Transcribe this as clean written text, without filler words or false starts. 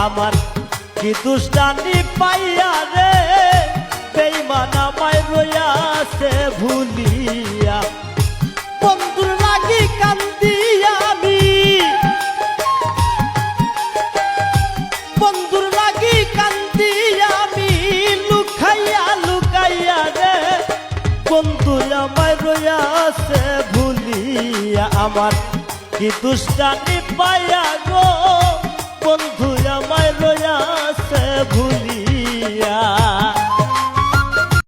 আমার কি দুষ্টানি পাইয়া রে বেঈমান আমায় রইয়াছে ভুলিয়া বন্ধুর লাগি কান্দি আমি বন্ধুর লাগি কান্দি আমি লুকাইয়া লুকাইয়া রে বন্ধু আমায় রইয়াছে ভুলিয়া আমার কি দুষ্টানি পাইয়া গো বন্ধু আমায় রইয়াছে ভুলিয়া